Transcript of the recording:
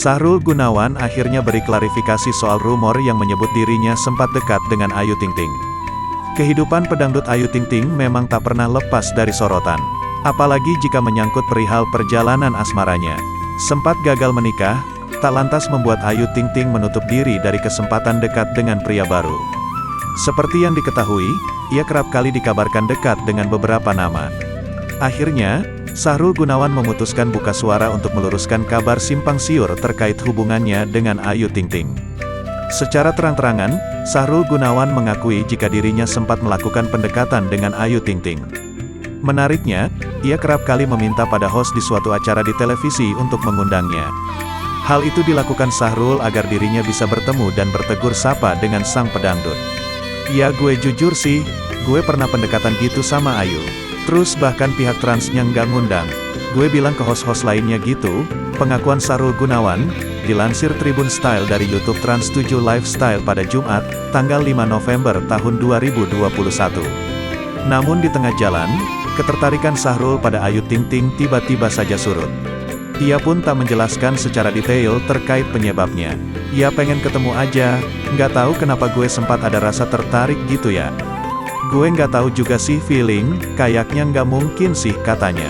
Sahrul Gunawan akhirnya beri klarifikasi soal rumor yang menyebut dirinya sempat dekat dengan Ayu Ting Ting. Kehidupan pedangdut Ayu Ting Ting memang tak pernah lepas dari sorotan. Apalagi jika menyangkut perihal perjalanan asmaranya. Sempat gagal menikah, tak lantas membuat Ayu Ting Ting menutup diri dari kesempatan dekat dengan pria baru. Seperti yang diketahui, ia kerap kali dikabarkan dekat dengan beberapa nama. Akhirnya, Sahrul Gunawan memutuskan buka suara untuk meluruskan kabar simpang siur terkait hubungannya dengan Ayu Ting Ting. Secara terang-terangan, Sahrul Gunawan mengakui jika dirinya sempat melakukan pendekatan dengan Ayu Ting Ting. Menariknya, ia kerap kali meminta pada host di suatu acara di televisi untuk mengundangnya. Hal itu dilakukan Sahrul agar dirinya bisa bertemu dan bertegur sapa dengan sang pedangdut. "Ya gue jujur sih, gue pernah pendekatan gitu sama Ayu. Terus bahkan pihak transnya nggak ngundang. Gue bilang ke host-host lainnya gitu," pengakuan Sahrul Gunawan, dilansir Tribun Style dari YouTube Trans 7 Lifestyle pada Jumat, tanggal 5 November tahun 2021. Namun di tengah jalan, ketertarikan Sahrul pada Ayu Ting Ting tiba-tiba saja surut. Ia pun tak menjelaskan secara detail terkait penyebabnya. "Ia pengen ketemu aja, nggak tahu kenapa gue sempat ada rasa tertarik gitu ya. Gue nggak tahu juga sih feeling, kayaknya nggak mungkin sih," katanya.